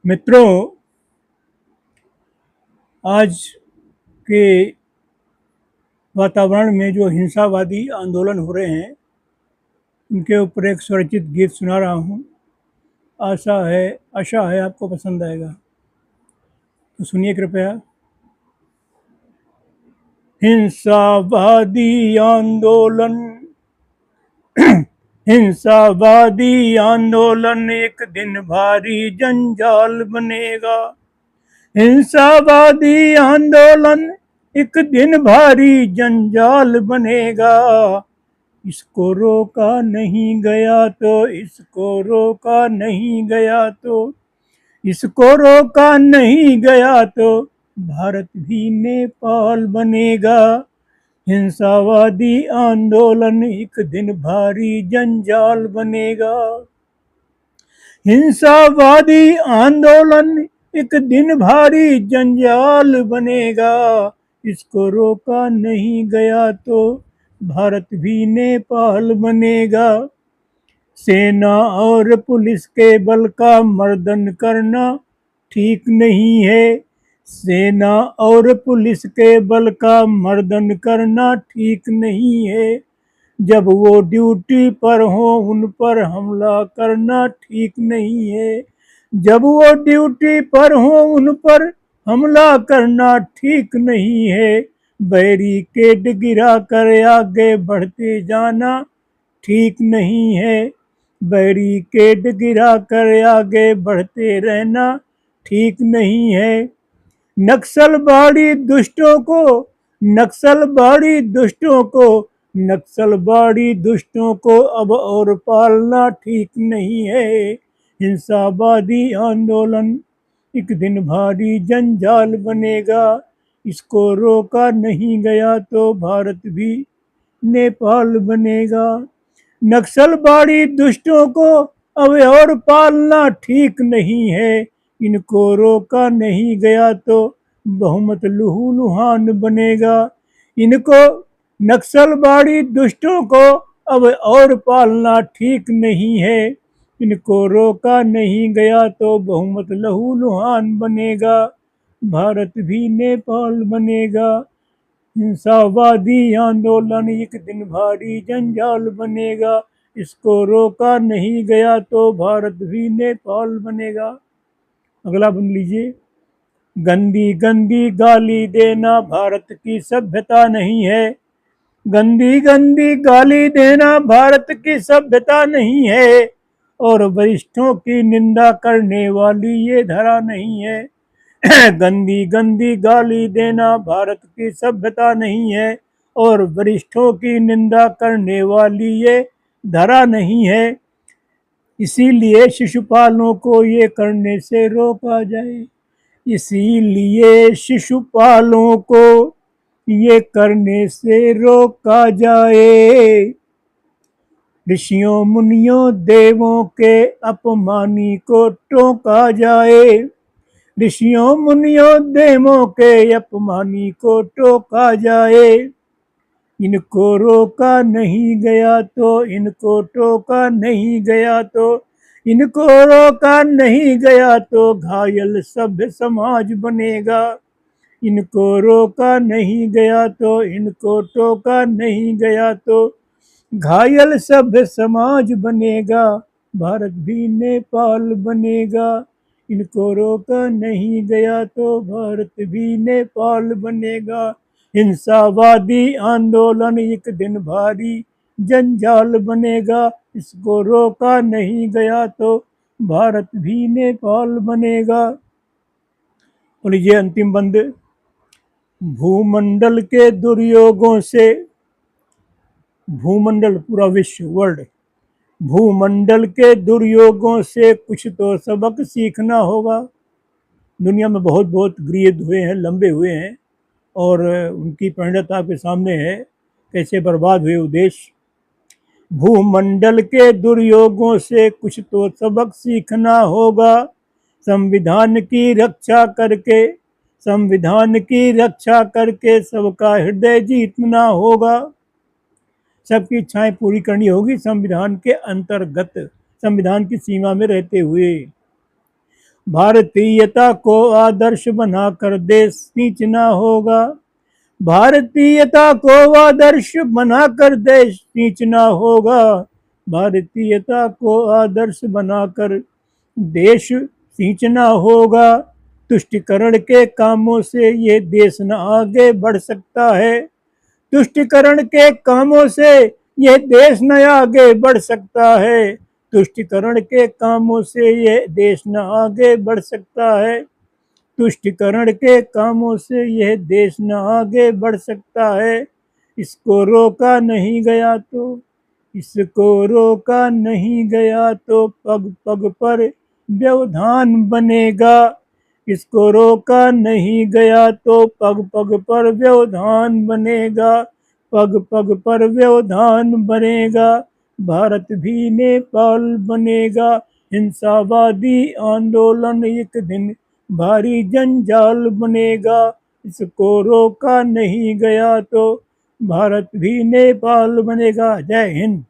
मित्रों, आज के वातावरण में जो हिंसावादी आंदोलन हो रहे हैं, उनके ऊपर एक स्वरचित गीत सुना रहा हूँ। आशा है आपको पसंद आएगा, तो सुनिए कृपया। हिंसावादी आंदोलन हिंसावादी आंदोलन एक दिन भारी जंजाल बनेगा। हिंसावादी आंदोलन एक दिन भारी जंजाल बनेगा। इसको रोका नहीं गया तो इसको रोका नहीं गया तो इसको रोका नहीं गया तो भारत भी नेपाल बनेगा। हिंसावादी आंदोलन एक दिन भारी जंजाल बनेगा। हिंसावादी आंदोलन एक दिन भारी जंजाल बनेगा। इसको रोका नहीं गया तो भारत भी नेपाल बनेगा। सेना और पुलिस के बल का मर्दन करना ठीक नहीं है। सेना और पुलिस के बल का मर्दन करना ठीक नहीं है। जब वो ड्यूटी पर हो उन पर हमला करना ठीक नहीं है। जब वो ड्यूटी पर हो उन पर हमला करना ठीक नहीं है। बैरिकेड गिरा कर आगे बढ़ते जाना ठीक नहीं है। बैरिकेड गिरा कर आगे बढ़ते रहना ठीक नहीं है। नक्सलवादी दुष्टों को नक्सलवादी दुष्टों को नक्सलवादी दुष्टों को अब और पालना ठीक नहीं है। हिंसावादी आंदोलन एक दिन भारी जंजाल बनेगा। इसको रोका नहीं गया तो भारत भी नेपाल बनेगा। नक्सलवादी दुष्टों को अब और पालना ठीक नहीं है। इनको रोका नहीं गया तो बहुमत लहूलुहान बनेगा। इनको नक्सलवादी दुष्टों को अब और पालना ठीक नहीं है। इनको रोका नहीं गया तो बहुमत लहूलुहान बनेगा। भारत भी नेपाल बनेगा। हिंसावादी आंदोलन एक दिन भारी जंजाल बनेगा। इसको रोका नहीं गया तो भारत भी नेपाल बनेगा। अगला बन लीजिए। गंदी गंदी गाली देना भारत की सभ्यता नहीं है। गंदी गंदी गाली देना भारत की सभ्यता नहीं है। और वरिष्ठों की निंदा करने वाली ये धरा नहीं है। गंदी गंदी गाली देना भारत की सभ्यता नहीं है। और वरिष्ठों की निंदा करने वाली ये धरा नहीं है। इसीलिए शिशुपालों को ये करने से रोका जाए। इसीलिए शिशुपालों को ये करने से रोका जाए। ऋषियों मुनियों देवों के अपमानी को टोका जाए। ऋषियों मुनियों देवों के अपमानी को टोका जाए। इनको रोका नहीं गया तो इनको टोका नहीं गया तो इनको रोका नहीं गया तो घायल सभ्य समाज बनेगा। इनको रोका नहीं गया तो इनको टोका नहीं गया तो घायल सभ्य समाज बनेगा। भारत भी नेपाल बनेगा। इनको रोका नहीं गया तो भारत भी नेपाल बनेगा। हिंसावादी आंदोलन एक दिन भारी जंजाल बनेगा। इसको रोका नहीं गया तो भारत भी नेपाल बनेगा। और लीजिए अंतिम बंद। भूमंडल के दुर्योगों से भूमंडल पूरा विश्व वर्ल्ड भूमंडल के दुर्योगों से कुछ तो सबक सीखना होगा। दुनिया में बहुत बहुत गृहयुद्ध हुए हैं, लंबे हुए हैं, और उनकी परिणत आपके सामने है, कैसे बर्बाद हुए वो देश। भूमंडल के दुर्योगों से कुछ तो सबक सीखना होगा। संविधान की रक्षा करके सबका हृदय जीतना होगा। सबकी इच्छाएं पूरी करनी होगी संविधान के अंतर्गत, संविधान की सीमा में रहते हुए। भारतीयता को आदर्श बनाकर देश सींचना होगा। भारतीयता को आदर्श बनाकर देश सींचना होगा। भारतीयता को आदर्श बनाकर देश सींचना होगा। तुष्टिकरण के कामों से ये देश न आगे बढ़ सकता है। तुष्टिकरण के कामों से ये देश न आगे बढ़ सकता है। तुष्टिकरण के कामों से ये देश न आगे बढ़ सकता है। तुष्टिकरण के कामों से यह देश न आगे बढ़ सकता है। इसको रोका नहीं गया तो, इसको रोका नहीं गया तो पग पग पर व्यवधान बनेगा। इसको रोका नहीं गया तो पग पग पर व्यवधान बनेगा। पग पग पर व्यवधान बनेगा। भारत भी नेपाल बनेगा। हिंसावादी आंदोलन एक दिन भारी जंजाल बनेगा। इसको रोका नहीं गया तो भारत भी नेपाल बनेगा। जय हिंद।